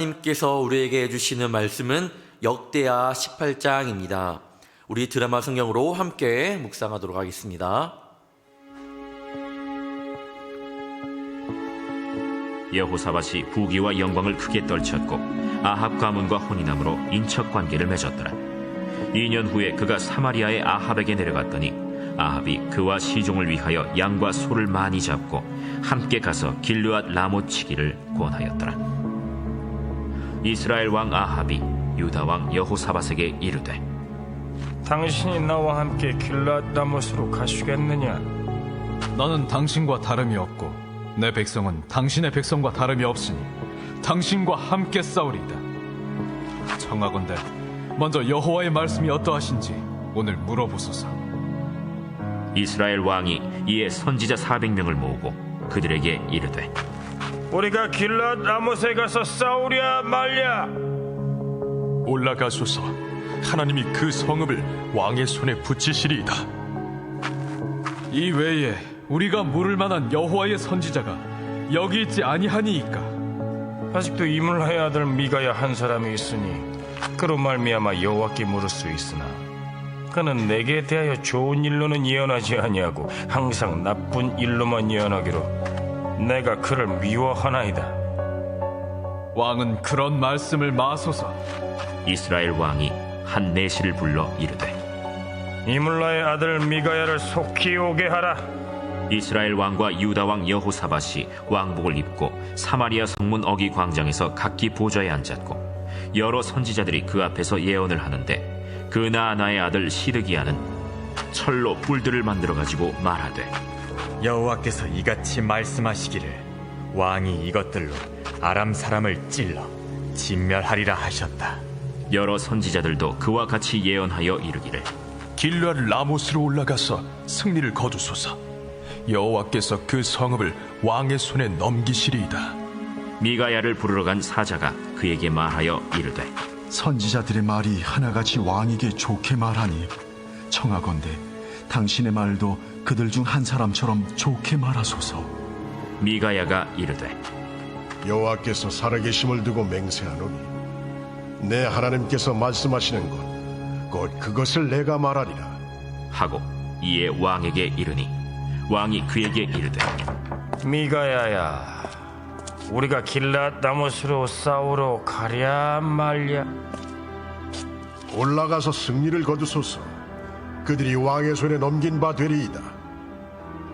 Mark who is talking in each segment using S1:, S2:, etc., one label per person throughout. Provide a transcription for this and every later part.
S1: 하나님께서 우리에게 해주시는 말씀은 역대하 18장입니다. 우리 드라마 성경으로 함께 묵상하도록 하겠습니다.
S2: 여호사밧이 부귀와 영광을 크게 떨쳤고 아합 가문과 혼인함으로 인척 관계를 맺었더라. 2년 후에 그가 사마리아의 아합에게 내려갔더니 아합이 그와 시종을 위하여 양과 소를 많이 잡고 함께 가서 길르앗 라못 치기를 권하였더라. 이스라엘 왕 아합이 유다 왕 여호사밧에게 이르되,
S3: 당신이 나와 함께 길르앗 라못으로 가시겠느냐?
S4: 나는 당신과 다름이 없고 내 백성은 당신의 백성과 다름이 없으니 당신과 함께 싸우리이다. 청하건대 먼저 여호와의 말씀이 어떠하신지 오늘 물어보소서.
S2: 이스라엘 왕이 이에 선지자 400명을 모으고 그들에게 이르되,
S3: 우리가 길르앗 라못에 가서 싸우랴 말랴?
S5: 올라가소서. 하나님이 그 성읍을 왕의 손에 붙이시리이다.
S4: 이 외에 우리가 물을 만한 여호와의 선지자가 여기 있지 아니하니이까?
S3: 아직도 이물라의 아들 미가야 한 사람이 있으니 그로 말미암아 여호와께 물을 수 있으나 그는 내게 대하여 좋은 일로는 예언하지 아니하고 항상 나쁜 일로만 예언하기로 내가 그를 미워하나이다.
S4: 왕은 그런 말씀을 마소서.
S2: 이스라엘 왕이 한 내시를 불러 이르되,
S3: 이물라의 아들 미가야를 속히 오게 하라.
S2: 이스라엘 왕과 유다 왕 여호사밧이 왕복을 입고 사마리아 성문 어기 광장에서 각기 보좌에 앉았고 여러 선지자들이 그 앞에서 예언을 하는데 그 나아나의 아들 시드기야는 철로 뿔들을 만들어 가지고 말하되,
S6: 여호와께서 이같이 말씀하시기를 왕이 이것들로 아람 사람을 찔러 진멸하리라 하셨다.
S2: 여러 선지자들도 그와 같이 예언하여 이르기를,
S5: 길르앗 라못으로 올라가서 승리를 거두소서. 여호와께서 그 성읍을 왕의 손에 넘기시리이다.
S2: 미가야를 부르러 간 사자가 그에게 말하여 이르되,
S7: 선지자들의 말이 하나같이 왕에게 좋게 말하니 청하건대 당신의 말도 그들 중 한 사람처럼 좋게 말하소서.
S2: 미가야가 이르되,
S8: 여호와께서 살아계심을 두고 맹세하노니 내 하나님께서 말씀하시는 것 곧 그것을 내가 말하리라
S2: 하고 이에 왕에게 이르니 왕이 그에게 이르되,
S3: 미가야야, 우리가 길르앗 라못으로 싸우러 가랴 말랴?
S8: 올라가서 승리를 거두소서. 그들이 왕의 손에 넘긴 바 되리이다.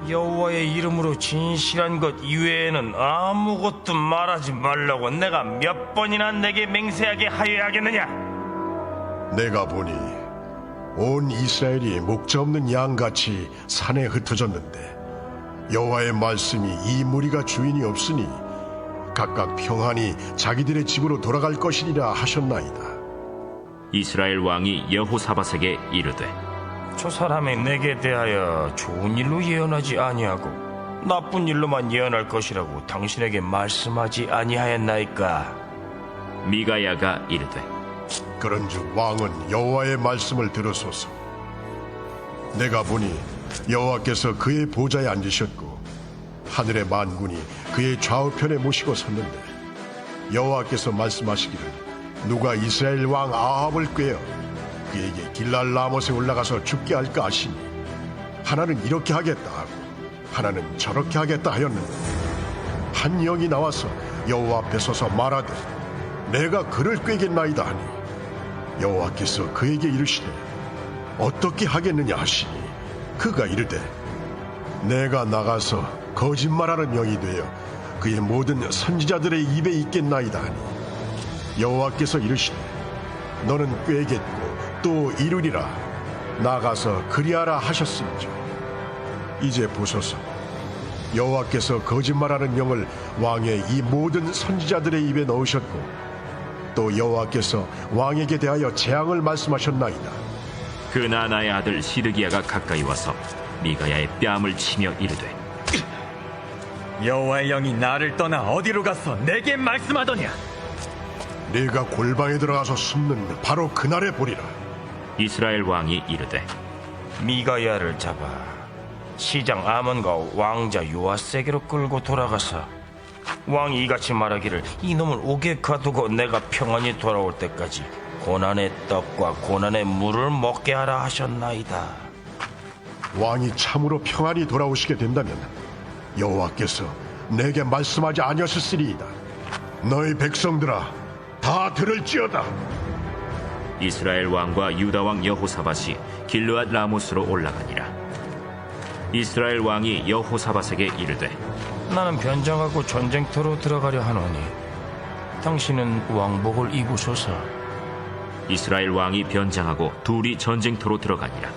S3: 여호와의 이름으로 진실한 것 이외에는 아무것도 말하지 말라고 내가 몇 번이나 내게 맹세하게 하여야겠느냐?
S8: 내가 보니 온 이스라엘이 목자 없는 양같이 산에 흩어졌는데 여호와의 말씀이 이 무리가 주인이 없으니 각각 평안히 자기들의 집으로 돌아갈 것이리라 하셨나이다.
S2: 이스라엘 왕이 여호사밧에게 이르되,
S3: 저 사람이 내게 대하여 좋은 일로 예언하지 아니하고 나쁜 일로만 예언할 것이라고 당신에게 말씀하지 아니하였나이까?
S2: 미가야가 이르되,
S8: 그런즉 왕은 여호와의 말씀을 들으소서. 내가 보니 여호와께서 그의 보좌에 앉으셨고 하늘의 만군이 그의 좌우편에 모시고 섰는데 여호와께서 말씀하시기를 누가 이스라엘 왕 아합을 꾀어 그에게 길르앗 라못에 올라가서 죽게 할까 하시니 하나는 이렇게 하겠다 하고 하나는 저렇게 하겠다 하였는데 한 영이 나와서 여호와 앞에 서서 말하되 내가 그를 꾀겠나이다 하니 여호와께서 그에게 이르시되 어떻게 하겠느냐 하시니 그가 이르되 내가 나가서 거짓말하는 영이 되어 그의 모든 선지자들의 입에 있겠나이다 하니 여호와께서 이르시되 너는 꾀겠고 또 이루리라. 나가서 그리하라 하셨음즉 이제 보소서. 여호와께서 거짓말하는 영을 왕의 이 모든 선지자들의 입에 넣으셨고 또 여호와께서 왕에게 대하여 재앙을 말씀하셨나이다.
S2: 그 나아나의 아들 시드기야가 가까이 와서 미가야의 뺨을 치며 이르되,
S6: 여호와의 영이 나를 떠나 어디로 가서 내게 말씀하더냐?
S8: 네가 골방에 들어가서 숨는 바로 그날에 보리라.
S2: 이스라엘 왕이 이르되,
S3: 미가야를 잡아 시장 아몬과 왕자 요아세게로 끌고 돌아가서 왕이 이같이 말하기를 이놈을 옥에 가두고 내가 평안히 돌아올 때까지 고난의 떡과 고난의 물을 먹게 하라 하셨나이다.
S8: 왕이 참으로 평안히 돌아오시게 된다면 여호와께서 내게 말씀하지 아니하셨으리이다. 너희 백성들아, 다 들을지어다.
S2: 이스라엘 왕과 유다 왕 여호사밧이 길르앗 라모스로 올라가니라. 이스라엘 왕이 여호사밧에게 이르되
S3: 나는 변장하고 전쟁터로 들어가려 하노니 당신은 왕복을 입으소서.
S2: 이스라엘 왕이 변장하고 둘이 전쟁터로 들어가니라.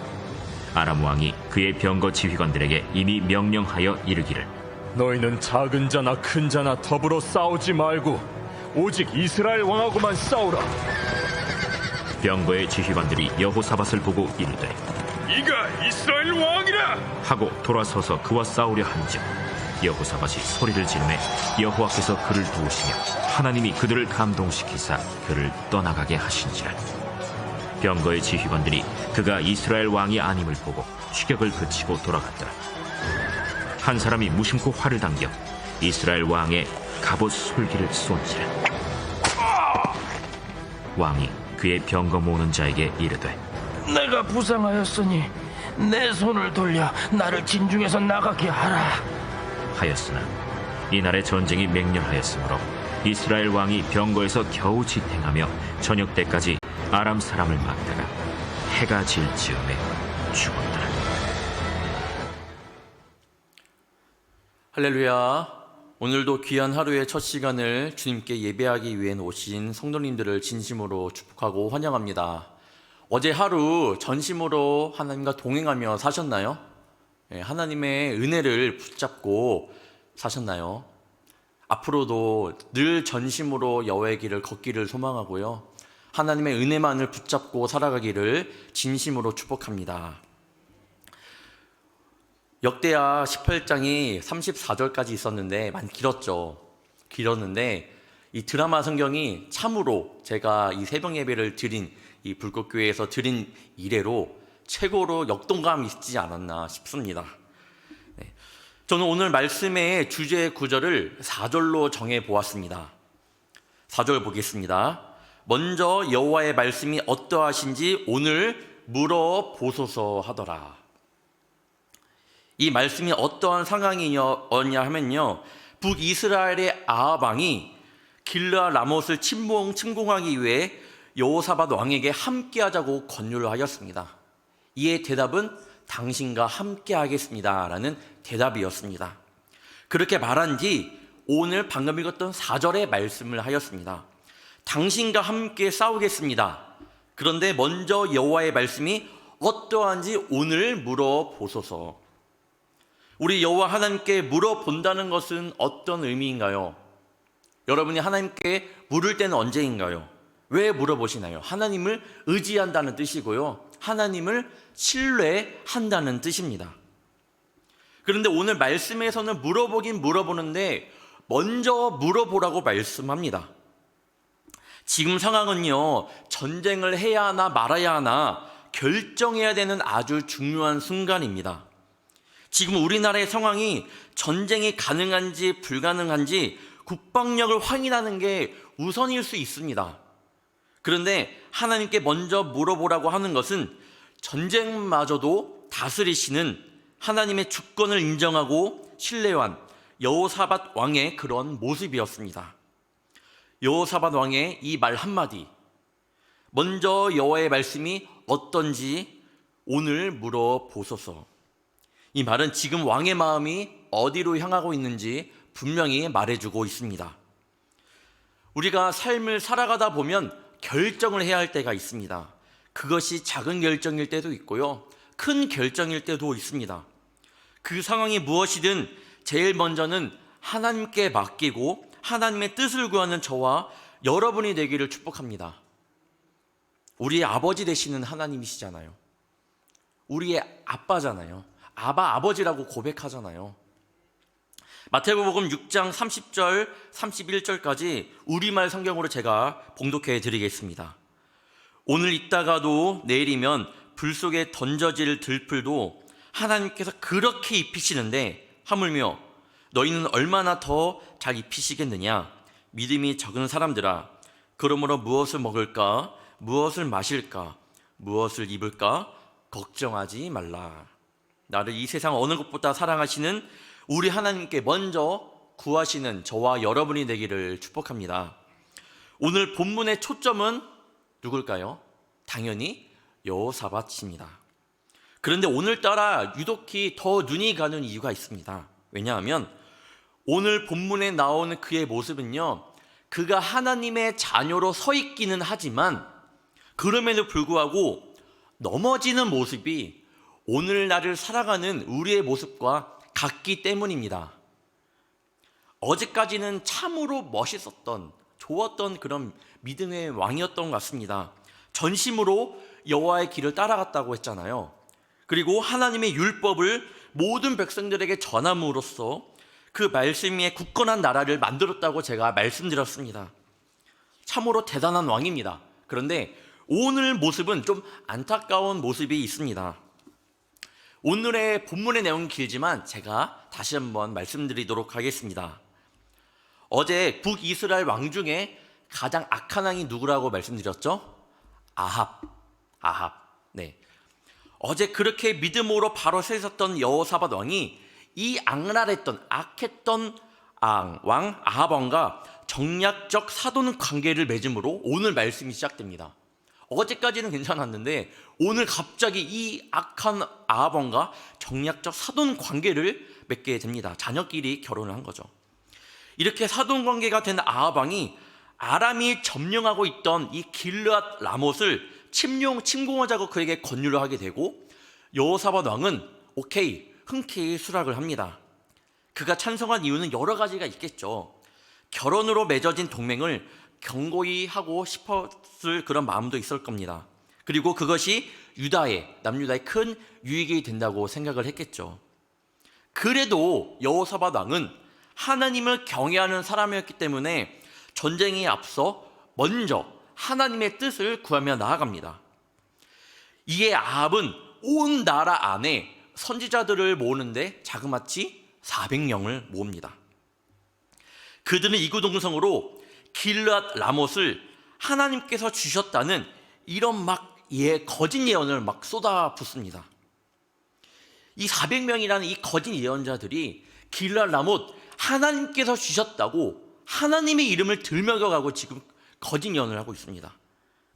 S2: 아람 왕이 그의 병거 지휘관들에게 이미 명령하여 이르기를
S5: 너희는 작은 자나 큰 자나 더불어 싸우지 말고 오직 이스라엘 왕하고만 싸우라.
S2: 병거의 지휘관들이 여호사밧을 보고 이르되
S3: 이가 이스라엘 왕이라
S2: 하고 돌아서서 그와 싸우려 한즉 여호사밧이 소리를 지르매 여호와께서 그를 도우시며 하나님이 그들을 감동시키사 그를 떠나가게 하신지라. 병거의 지휘관들이 그가 이스라엘 왕이 아님을 보고 추격을 그치고 돌아갔더라. 한 사람이 무심코 활을 당겨 이스라엘 왕의 갑옷 솔기를 쏜지라. 왕이 그의 병거 모는 자에게 이르되
S3: 내가 부상하였으니 내 손을 돌려 나를 진중에서 나가게 하라
S2: 하였으나 이날의 전쟁이 맹렬하였으므로 이스라엘 왕이 병거에서 겨우 지탱하며 저녁 때까지 아람 사람을 막다가 해가 질 즈음에 죽었더라.
S1: 할렐루야. 오늘도 귀한 하루의 첫 시간을 주님께 예배하기 위해 오신 성도님들을 진심으로 축복하고 환영합니다. 어제 하루 전심으로 하나님과 동행하며 사셨나요? 하나님의 은혜를 붙잡고 사셨나요? 앞으로도 늘 전심으로 여호와의 길을 걷기를 소망하고요. 하나님의 은혜만을 붙잡고 살아가기를 진심으로 축복합니다. 역대하 18장이 34절까지 있었는데 많이 길었는데 이 드라마 성경이 참으로 제가 이 새벽 예배를 드린 이 불꽃교회에서 드린 이래로 최고로 역동감이 있지 않았나 싶습니다. 저는 오늘 말씀의 주제 구절을 4절로 정해 보았습니다. 4절 보겠습니다. 먼저 여호와의 말씀이 어떠하신지 오늘 물어보소서 하더라. 이 말씀이 어떠한 상황이었냐 하면요, 북이스라엘의 아합 왕이 길르앗 라못을 침공하기 위해 여호사밧 왕에게 함께하자고 권유를 하였습니다. 이에 대답은 당신과 함께하겠습니다 라는 대답이었습니다. 그렇게 말한 뒤 오늘 방금 읽었던 4절의 말씀을 하였습니다. 당신과 함께 싸우겠습니다. 그런데 먼저 여호와의 말씀이 어떠한지 오늘 물어보소서. 우리 여호와 하나님께 물어본다는 것은 어떤 의미인가요? 여러분이 하나님께 물을 때는 언제인가요? 왜 물어보시나요? 하나님을 의지한다는 뜻이고요, 하나님을 신뢰한다는 뜻입니다. 그런데 오늘 말씀에서는 물어보긴 물어보는데 먼저 물어보라고 말씀합니다. 지금 상황은요, 전쟁을 해야 하나 말아야 하나 결정해야 되는 아주 중요한 순간입니다. 지금 우리나라의 상황이 전쟁이 가능한지 불가능한지 국방력을 확인하는 게 우선일 수 있습니다. 그런데 하나님께 먼저 물어보라고 하는 것은 전쟁마저도 다스리시는 하나님의 주권을 인정하고 신뢰한 여호사밧 왕의 그런 모습이었습니다. 여호사밧 왕의 이 말 한마디, 먼저 여호와의 말씀이 어떤지 오늘 물어보소서. 이 말은 지금 왕의 마음이 어디로 향하고 있는지 분명히 말해주고 있습니다. 우리가 삶을 살아가다 보면 결정을 해야 할 때가 있습니다. 그것이 작은 결정일 때도 있고요, 큰 결정일 때도 있습니다. 그 상황이 무엇이든 제일 먼저는 하나님께 맡기고 하나님의 뜻을 구하는 저와 여러분이 되기를 축복합니다. 우리의 아버지 되시는 하나님이시잖아요. 우리의 아빠잖아요. 아버지라고 고백하잖아요. 마태복음 6장 30절 31절까지 우리말 성경으로 제가 봉독해 드리겠습니다. 오늘 있다가도 내일이면 불 속에 던져질 들풀도 하나님께서 그렇게 입히시는데 하물며 너희는 얼마나 더 잘 입히시겠느냐? 믿음이 적은 사람들아, 그러므로 무엇을 먹을까? 무엇을 마실까? 무엇을 입을까? 걱정하지 말라. 나를 이 세상 어느 것보다 사랑하시는 우리 하나님께 먼저 구하시는 저와 여러분이 되기를 축복합니다. 오늘 본문의 초점은 누굴까요? 당연히 여호사밧입니다. 그런데 오늘따라 유독히 더 눈이 가는 이유가 있습니다. 왜냐하면 오늘 본문에 나오는 그의 모습은요, 그가 하나님의 자녀로 서 있기는 하지만 그럼에도 불구하고 넘어지는 모습이 오늘날을 살아가는 우리의 모습과 같기 때문입니다. 어제까지는 참으로 멋있었던, 좋았던 그런 믿음의 왕이었던 것 같습니다. 전심으로 여호와의 길을 따라갔다고 했잖아요. 그리고 하나님의 율법을 모든 백성들에게 전함으로써 그 말씀에 굳건한 나라를 만들었다고 제가 말씀드렸습니다. 참으로 대단한 왕입니다. 그런데 오늘 모습은 좀 안타까운 모습이 있습니다. 오늘의 본문의 내용은 길지만 제가 다시 한번 말씀드리도록 하겠습니다. 어제 북이스라엘 왕 중에 가장 악한 왕이 누구라고 말씀드렸죠? 아합. 네. 어제 그렇게 믿음으로 바로 서 있었던 여호사밧 왕이 이 악랄했던 악했던 왕 아합 왕과 정략적 사돈 관계를 맺음으로 오늘 말씀이 시작됩니다. 어제까지는 괜찮았는데 오늘 갑자기 이 악한 아합 왕과 정략적 사돈 관계를 맺게 됩니다. 자녀끼리 결혼을 한 거죠. 이렇게 사돈 관계가 된 아합 왕이 아람이 점령하고 있던 이 길르앗 라못을 침공하자고 그에게 권유를 하게 되고 여호사밧 왕은 오케이, 흔쾌히 수락을 합니다. 그가 찬성한 이유는 여러 가지가 있겠죠. 결혼으로 맺어진 동맹을 견고히 하고 싶었을 그런 마음도 있을 겁니다. 그리고 그것이 남유다에 큰 유익이 된다고 생각을 했겠죠. 그래도 여호사밧 왕은 하나님을 경외하는 사람이었기 때문에 전쟁에 앞서 먼저 하나님의 뜻을 구하며 나아갑니다. 이에 아합은 온 나라 안에 선지자들을 모으는데 자그마치 400명을 모읍니다. 그들은 이구동성으로 길르앗 라못을 하나님께서 주셨다는 이런 거짓 예언을 쏟아붓습니다. 이 400명이라는 이 거짓 예언자들이 길르앗 라못 하나님께서 주셨다고 하나님의 이름을 들먹여가고 지금 거짓 예언을 하고 있습니다.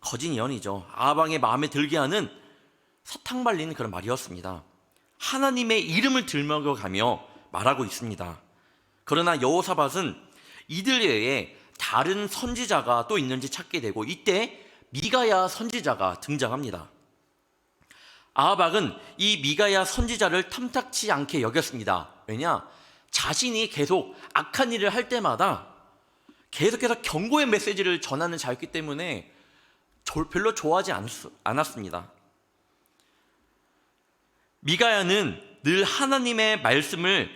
S1: 거짓 예언이죠. 아합 왕의 마음에 들게 하는 사탕 발리는 그런 말이었습니다. 하나님의 이름을 들먹여가며 말하고 있습니다. 그러나 여호사밧은 이들 외에 다른 선지자가 또 있는지 찾게 되고 이때 미가야 선지자가 등장합니다. 아합 왕은 이 미가야 선지자를 탐탁치 않게 여겼습니다. 왜냐? 자신이 계속 악한 일을 할 때마다 계속해서 경고의 메시지를 전하는 자였기 때문에 별로 좋아하지 않았습니다. 미가야는 늘 하나님의 말씀을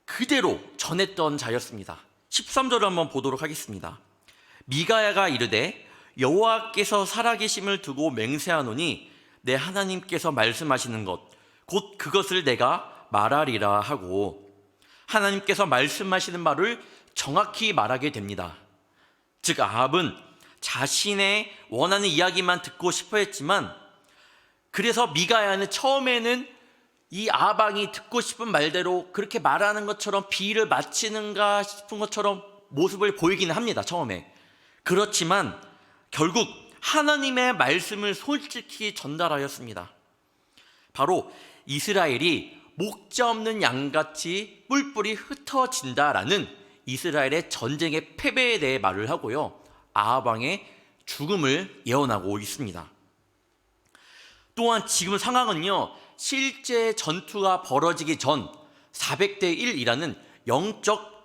S1: 그대로 전했던 자였습니다. 13절을 한번 보도록 하겠습니다. 미가야가 이르되 여호와께서 살아계심을 두고 맹세하노니 내 하나님께서 말씀하시는 것 곧 그것을 내가 말하리라 하고 하나님께서 말씀하시는 말을 정확히 말하게 됩니다. 즉 아합은 자신의 원하는 이야기만 듣고 싶어 했지만 그래서 미가야는 처음에는 이 아합 왕이 듣고 싶은 말대로 그렇게 말하는 것처럼 비유를 마치는가 싶은 것처럼 모습을 보이기는 합니다. 처음에. 그렇지만 결국 하나님의 말씀을 솔직히 전달하였습니다. 바로 이스라엘이 목자 없는 양같이 뿔뿔이 흩어진다라는 이스라엘의 전쟁의 패배에 대해 말을 하고요. 아합 왕의 죽음을 예언하고 있습니다. 또한 지금 상황은요, 실제 전투가 벌어지기 전 400대 1이라는 영적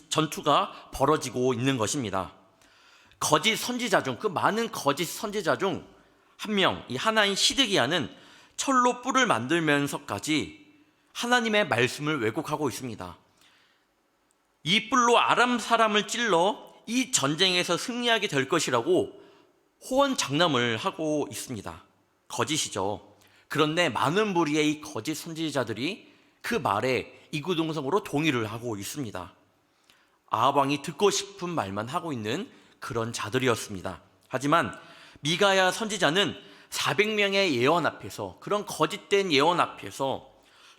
S1: 전투가 벌어지고 있는 것입니다. 거짓 선지자 중, 그 많은 거짓 선지자 중 한 명, 이 하나인 시드기야는 철로 뿔을 만들면서까지 하나님의 말씀을 왜곡하고 있습니다. 이 뿔로 아람 사람을 찔러 이 전쟁에서 승리하게 될 것이라고 호언장담을 하고 있습니다. 거짓이죠. 그런데 많은 무리의 이 거짓 선지자들이 그 말에 이구동성으로 동의를 하고 있습니다. 아합 왕이 듣고 싶은 말만 하고 있는 그런 자들이었습니다. 하지만 미가야 선지자는 400명의 예언 앞에서, 그런 거짓된 예언 앞에서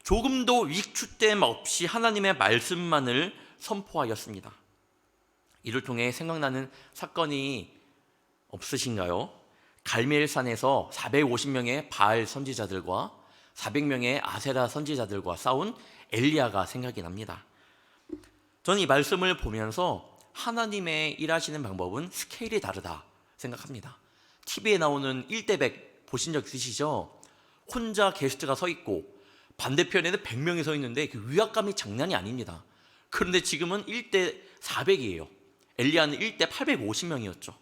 S1: 조금도 위축됨 없이 하나님의 말씀만을 선포하였습니다. 이를 통해 생각나는 사건이 없으신가요? 갈멜산에서 450명의 바알 선지자들과 400명의 아세라 선지자들과 싸운 엘리야가 생각이 납니다. 저는 이 말씀을 보면서 하나님의 일하시는 방법은 스케일이 다르다 생각합니다. TV에 나오는 1대100 보신 적 있으시죠? 혼자 게스트가 서 있고 반대편에는 100명이 서 있는데 그 위압감이 장난이 아닙니다. 그런데 지금은 1대400이에요. 엘리야는 1대850명이었죠.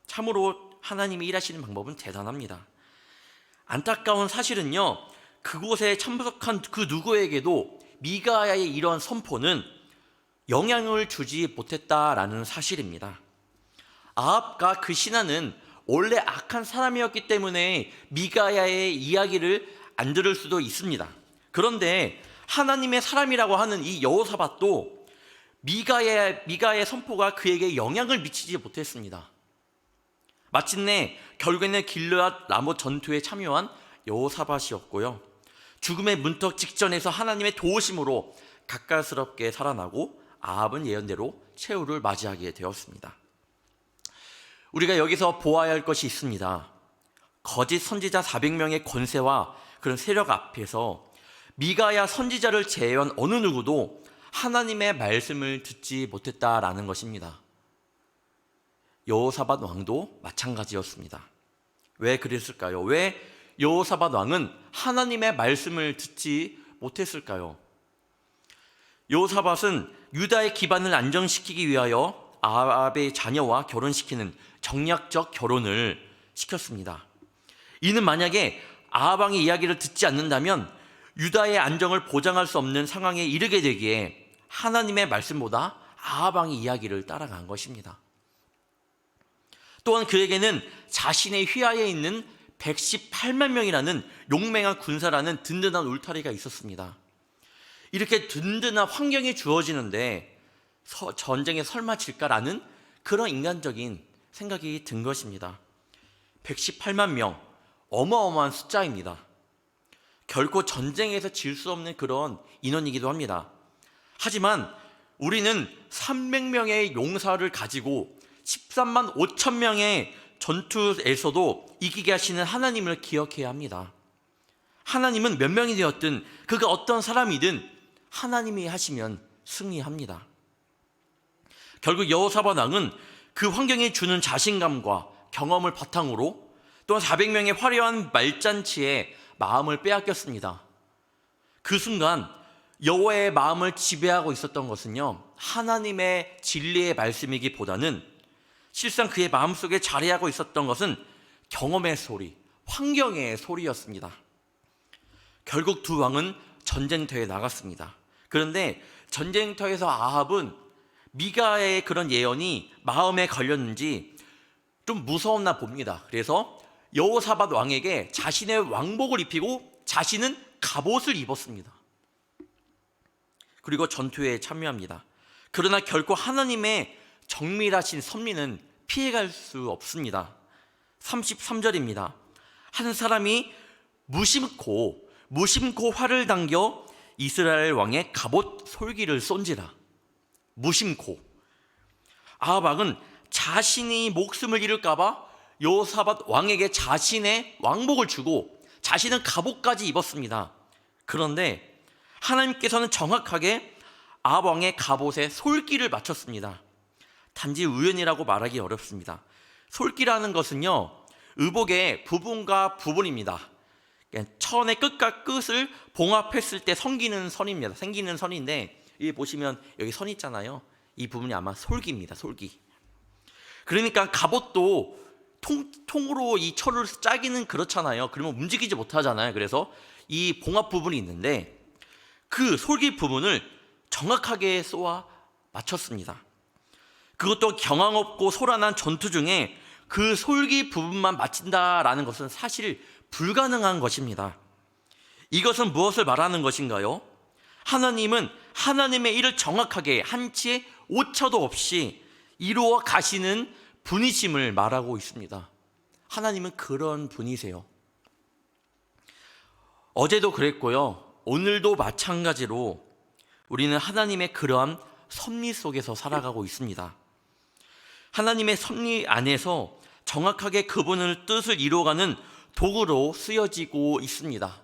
S1: 참으로 하나님이 일하시는 방법은 대단합니다. 안타까운 사실은요, 그곳에 참석한 그 누구에게도 미가야의 이런 선포는 영향을 주지 못했다라는 사실입니다. 아합과 그 신하는 원래 악한 사람이었기 때문에 미가야의 이야기를 안 들을 수도 있습니다. 그런데 하나님의 사람이라고 하는 이 여호사밧도 미가의 선포가 그에게 영향을 미치지 못했습니다. 마침내 결국에는 길르앗 라못 전투에 참여한 여호사밧이었고요, 죽음의 문턱 직전에서 하나님의 도우심으로 가까스럽게 살아나고 아합은 예언대로 최후를 맞이하게 되었습니다. 우리가 여기서 보아야 할 것이 있습니다. 거짓 선지자 400명의 권세와 그런 세력 앞에서 미가야 선지자를 제외한 어느 누구도 하나님의 말씀을 듣지 못했다라는 것입니다. 여호사밧 왕도 마찬가지였습니다. 왜 그랬을까요? 왜 여호사밧 왕은 하나님의 말씀을 듣지 못했을까요? 여호사밧은 유다의 기반을 안정시키기 위하여 아합의 자녀와 결혼시키는 정략적 결혼을 시켰습니다. 이는 만약에 아합 왕의 이야기를 듣지 않는다면 유다의 안정을 보장할 수 없는 상황에 이르게 되기에 하나님의 말씀보다 아합 왕의 이야기를 따라간 것입니다. 또한 그에게는 자신의 휘하에 있는 118만 명이라는 용맹한 군사라는 든든한 울타리가 있었습니다. 이렇게 든든한 환경이 주어지는데 전쟁에 설마 질까라는 그런 인간적인 생각이 든 것입니다. 118만 명, 어마어마한 숫자입니다. 결코 전쟁에서 질 수 없는 그런 인원이기도 합니다. 하지만 우리는 300명의 용사를 가지고 13만 5천 명의 전투에서도 이기게 하시는 하나님을 기억해야 합니다. 하나님은 몇 명이 되었든 그가 어떤 사람이든 하나님이 하시면 승리합니다. 결국 여호사밧 왕은 그 환경이 주는 자신감과 경험을 바탕으로 또한 400명의 화려한 말잔치에 마음을 빼앗겼습니다. 그 순간 여호와의 마음을 지배하고 있었던 것은요, 하나님의 진리의 말씀이기보다는 실상 그의 마음속에 자리하고 있었던 것은 경험의 소리, 환경의 소리였습니다. 결국 두 왕은 전쟁터에 나갔습니다. 그런데 전쟁터에서 아합은 미가의 그런 예언이 마음에 걸렸는지 좀 무서웠나 봅니다. 그래서 여호사밧 왕에게 자신의 왕복을 입히고 자신은 갑옷을 입었습니다. 그리고 전투에 참여합니다. 그러나 결코 하나님의 정밀하신 섭리는 피해갈 수 없습니다. 33절입니다. 한 사람이 무심코 활을 당겨 이스라엘 왕의 갑옷 솔기를 쏜지라. 무심코. 아합 왕은 자신이 목숨을 잃을까봐 여호사밧 왕에게 자신의 왕복을 주고 자신은 갑옷까지 입었습니다. 그런데 하나님께서는 정확하게 아합 왕의 갑옷에 솔기를 맞췄습니다. 단지 우연이라고 말하기 어렵습니다. 솔기라는 것은요, 의복의 부분과 부분입니다. 천의 끝과 끝을 봉합했을 때 생기는 선인데, 여기 보시면 여기 선 있잖아요. 이 부분이 아마 솔기입니다. 솔기. 그러니까 갑옷도 통으로 이 철을 짜기는 그렇잖아요. 그러면 움직이지 못하잖아요. 그래서 이 봉합 부분이 있는데 그 솔기 부분을 정확하게 쏘아 맞췄습니다. 그것도 경황 없고 소란한 전투 중에 그 솔기 부분만 맞춘다라는 것은 사실 불가능한 것입니다. 이것은 무엇을 말하는 것인가요? 하나님은 하나님의 일을 정확하게 한치의 오차도 없이 이루어 가시는 분이심을 말하고 있습니다. 하나님은 그런 분이세요. 어제도 그랬고요. 오늘도 마찬가지로 우리는 하나님의 그러한 섭리 속에서 살아가고 있습니다. 하나님의 섭리 안에서 정확하게 그분의 뜻을 이루어가는 도구로 쓰여지고 있습니다.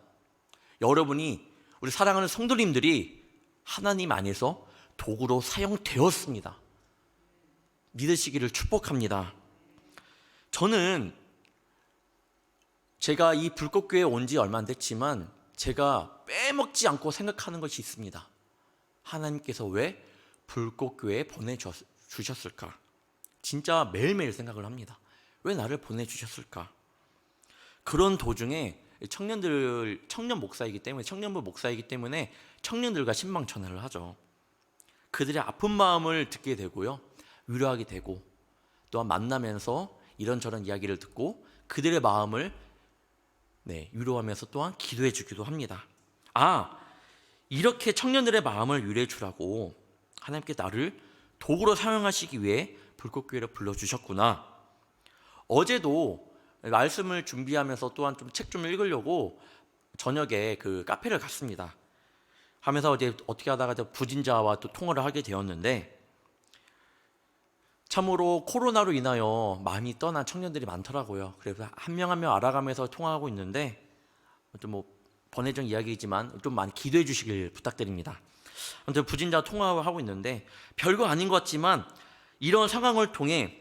S1: 여러분이, 우리 사랑하는 성도님들이 하나님 안에서 도구로 사용되었습니다. 믿으시기를 축복합니다. 저는 제가 이 불꽃교회에 온 지 얼마 안 됐지만 제가 빼먹지 않고 생각하는 것이 있습니다. 하나님께서 왜 불꽃교회에 보내주셨을까? 진짜 매일매일 생각을 합니다. 왜 나를 보내주셨을까? 그런 도중에 청년 목사이기 때문에, 청년부 목사이기 때문에 청년들과 신방전화를 하죠. 그들의 아픈 마음을 듣게 되고요, 위로하게 되고, 또한 만나면서 이런저런 이야기를 듣고 그들의 마음을 위로하면서 또한 기도해 주기도 합니다. 이렇게 청년들의 마음을 위로해 주라고 하나님께 나를 도구로 사용하시기 위해 불꽃교회를 불러주셨구나. 어제도 말씀을 준비하면서 또한 좀 책 좀 읽으려고 저녁에 그 카페를 갔습니다. 하면서 이제 어떻게 하다가 부진자와 또 통화를 하게 되었는데, 참으로 코로나로 인하여 마음이 떠난 청년들이 많더라고요. 그래서 한 명 한 명 알아가면서 통화하고 있는데, 좀 번외적 이야기이지만 좀 많이 기도해 주시길 부탁드립니다. 아무튼 부진자 통화하고 있는데 별거 아닌 것 같지만 이런 상황을 통해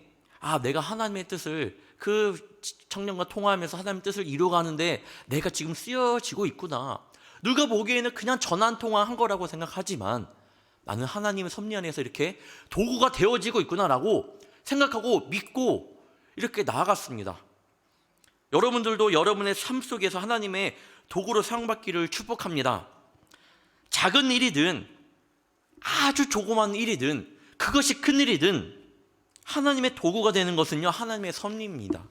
S1: 내가 하나님의 뜻을, 그 청년과 통화하면서 하나님의 뜻을 이루어가는데 내가 지금 쓰여지고 있구나. 누가 보기에는 그냥 전화 한 통화 한 거라고 생각하지만 나는 하나님의 섭리 안에서 이렇게 도구가 되어지고 있구나라고 생각하고 믿고 이렇게 나아갔습니다. 여러분들도 여러분의 삶 속에서 하나님의 도구로 사용받기를 축복합니다. 작은 일이든 아주 조그만 일이든 그것이 큰 일이든 하나님의 도구가 되는 것은요, 하나님의 섭리입니다.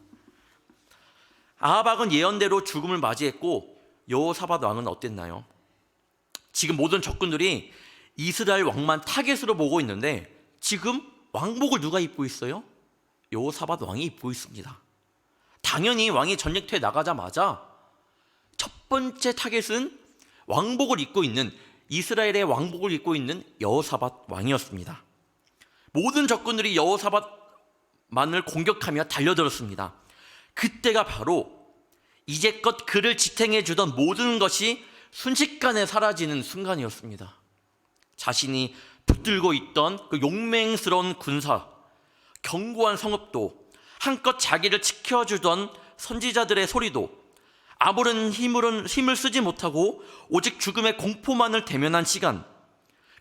S1: 아합은 예언대로 죽음을 맞이했고 여호사밧 왕은 어땠나요? 지금 모든 적군들이 이스라엘 왕만 타겟으로 보고 있는데 지금 왕복을 누가 입고 있어요? 여호사밧 왕이 입고 있습니다. 당연히 왕이 전쟁터에 나가자마자 첫 번째 타겟은 왕복을 입고 있는, 이스라엘의 왕복을 입고 있는 여호사밧 왕이었습니다. 모든 적군들이 여호사밧만을 공격하며 달려들었습니다. 그때가 바로 이제껏 그를 지탱해 주던 모든 것이 순식간에 사라지는 순간이었습니다. 자신이 붙들고 있던 그 용맹스러운 군사, 견고한 성읍도, 한껏 자기를 지켜주던 선지자들의 소리도 아무런 힘을 쓰지 못하고 오직 죽음의 공포만을 대면한 시간,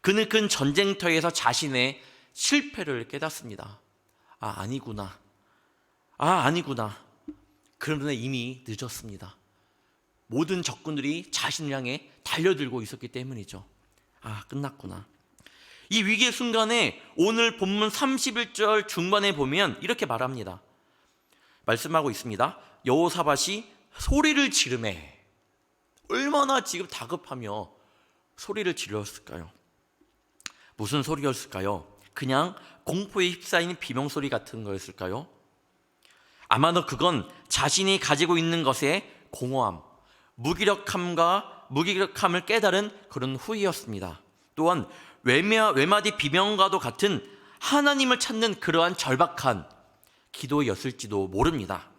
S1: 그는 그 전쟁터에서 자신의 실패를 깨닫습니다. 아니구나. 그러나 이미 늦었습니다. 모든 적군들이 자신을 향해 달려들고 있었기 때문이죠. 끝났구나. 이 위기의 순간에 오늘 본문 31절 중반에 보면 이렇게 말합니다. 말씀하고 있습니다. 여호사밧이 소리를 지르매. 얼마나 지금 다급하며 소리를 지르었을까요? 무슨 소리였을까요? 그냥 공포에 휩싸이는 비명소리 같은 거였을까요? 아마도 그건 자신이 가지고 있는 것의 공허함, 무기력함을 깨달은 그런 후이였습니다. 또한 외마디 비명과도 같은 하나님을 찾는 그러한 절박한 기도였을지도 모릅니다.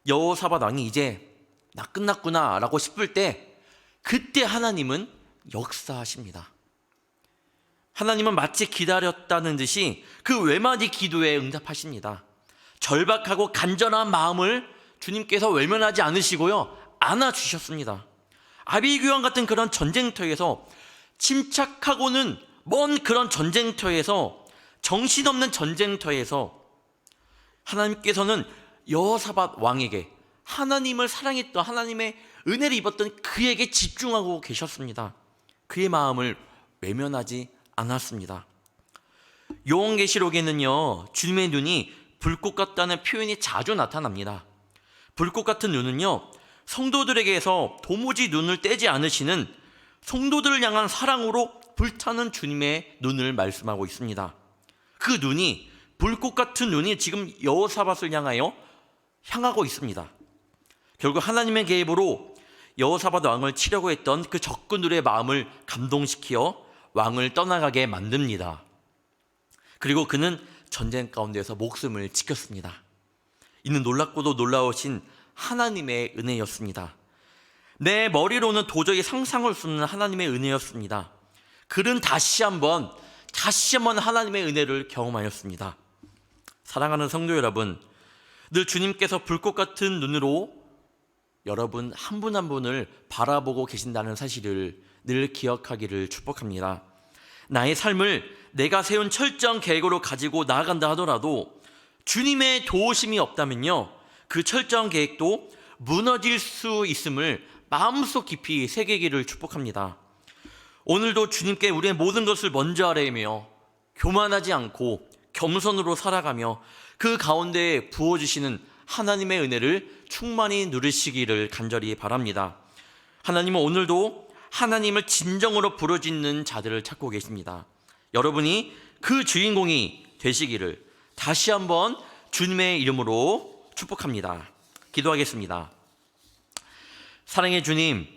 S1: 여호사밧 왕이 이제 나 끝났구나 라고 싶을 때, 그때 하나님은 역사하십니다. 하나님은 마치 기다렸다는 듯이 그 외마디 기도에 응답하십니다. 절박하고 간절한 마음을 주님께서 외면하지 않으시고요, 안아주셨습니다. 아비규환 같은 그런 전쟁터에서, 침착하고는 먼 그런 전쟁터에서, 정신없는 전쟁터에서 하나님께서는 여호사밧 왕에게, 하나님을 사랑했던, 하나님의 은혜를 입었던 그에게 집중하고 계셨습니다. 그의 마음을 외면하지 않았습니다. 요한계시록에는요, 주님의 눈이 불꽃 같다는 표현이 자주 나타납니다. 불꽃 같은 눈은요, 성도들에게서 도무지 눈을 떼지 않으시는 성도들을 향한 사랑으로 불타는 주님의 눈을 말씀하고 있습니다. 그 눈이, 불꽃 같은 눈이 지금 여호사밧을 향하고 있습니다. 결국 하나님의 계획으로 여호사밧 왕을 치려고 했던 그 적군들의 마음을 감동시켜 왕을 떠나가게 만듭니다. 그리고 그는 전쟁 가운데서 목숨을 지켰습니다. 이는 놀랍고도 놀라우신 하나님의 은혜였습니다. 내 머리로는 도저히 상상할 수 없는 하나님의 은혜였습니다. 그는 다시 한번 하나님의 은혜를 경험하였습니다. 사랑하는 성도 여러분, 늘 주님께서 불꽃 같은 눈으로 여러분 한 분 한 분을 바라보고 계신다는 사실을 늘 기억하기를 축복합니다. 나의 삶을 내가 세운 철저한 계획으로 가지고 나아간다 하더라도 주님의 도우심이 없다면요, 그 철저한 계획도 무너질 수 있음을 마음속 깊이 새기기를 축복합니다. 오늘도 주님께 우리의 모든 것을 먼저 아뢰며 교만하지 않고 겸손으로 살아가며 그 가운데 부어주시는 하나님의 은혜를 충만히 누리시기를 간절히 바랍니다. 하나님은 오늘도 하나님을 진정으로 부르짖는 자들을 찾고 계십니다. 여러분이 그 주인공이 되시기를 다시 한번 주님의 이름으로 축복합니다. 기도하겠습니다. 사랑의 주님,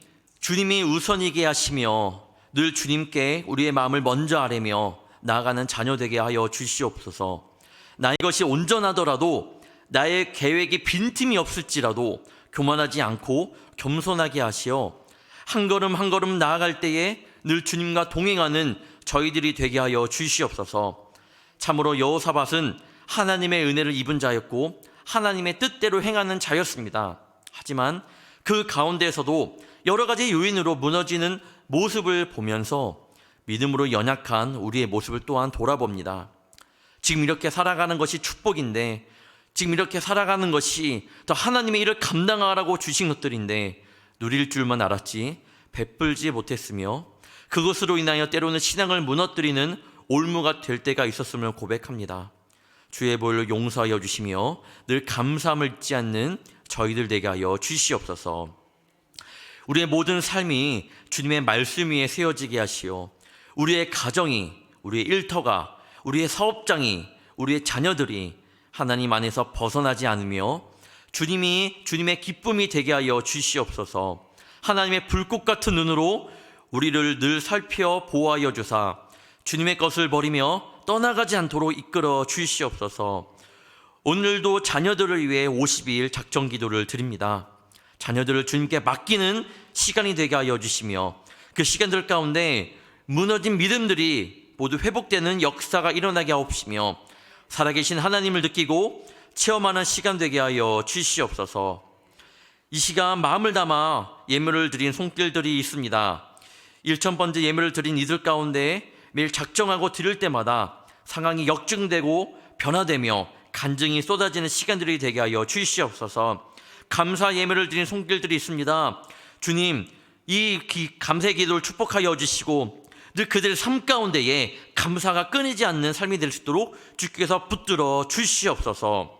S1: 주님이 우선이게 하시며 늘 주님께 우리의 마음을 먼저 아뢰며 나아가는 자녀 되게 하여 주시옵소서. 나의 것이 온전하더라도 나의 계획이 빈틈이 없을지라도 교만하지 않고 겸손하게 하시어 한 걸음 한 걸음 나아갈 때에 늘 주님과 동행하는 저희들이 되게 하여 주시옵소서. 참으로 여호사밧은 하나님의 은혜를 입은 자였고 하나님의 뜻대로 행하는 자였습니다. 하지만 그 가운데에서도 여러 가지 요인으로 무너지는 모습을 보면서 믿음으로 연약한 우리의 모습을 또한 돌아봅니다. 지금 이렇게 살아가는 것이 축복인데, 지금 이렇게 살아가는 것이 더 하나님의 일을 감당하라고 주신 것들인데 누릴 줄만 알았지 베풀지 못했으며 그것으로 인하여 때로는 신앙을 무너뜨리는 올무가 될 때가 있었음을 고백합니다. 주의 보혈로 용서하여 주시며 늘 감사함을 잊지 않는 저희들 되게 하여 주시옵소서. 우리의 모든 삶이 주님의 말씀 위에 세워지게 하시오. 우리의 가정이, 우리의 일터가, 우리의 사업장이, 우리의 자녀들이 하나님 안에서 벗어나지 않으며 주님의 기쁨이 되게 하여 주시옵소서. 하나님의 불꽃 같은 눈으로 우리를 늘 살펴 보호하여 주사 주님의 것을 버리며 떠나가지 않도록 이끌어 주시옵소서. 오늘도 자녀들을 위해 52일 작정 기도를 드립니다. 자녀들을 주님께 맡기는 시간이 되게 하여 주시며 그 시간들 가운데 무너진 믿음들이 모두 회복되는 역사가 일어나게 하옵시며 살아계신 하나님을 느끼고 체험하는 시간 되게 하여 주시옵소서. 이 시간 마음을 담아 예물을 드린 손길들이 있습니다. 1000번째 예물을 드린 이들 가운데 매일 작정하고 드릴 때마다 상황이 역증되고 변화되며 간증이 쏟아지는 시간들이 되게 하여 주시옵소서. 감사 예물을 드린 손길들이 있습니다. 주님, 이 감사의 기도를 축복하여 주시고 늘 그들의 삶 가운데에 감사가 끊이지 않는 삶이 될 수 있도록 주께서 붙들어 주시옵소서.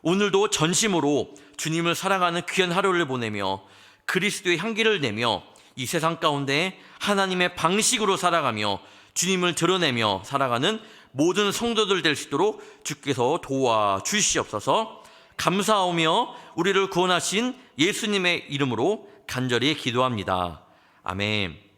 S1: 오늘도 전심으로 주님을 사랑하는 귀한 하루를 보내며 그리스도의 향기를 내며 이 세상 가운데 하나님의 방식으로 살아가며 주님을 드러내며 살아가는 모든 성도들 될 수 있도록 주께서 도와주시옵소서. 감사하며 우리를 구원하신 예수님의 이름으로 간절히 기도합니다. 아멘.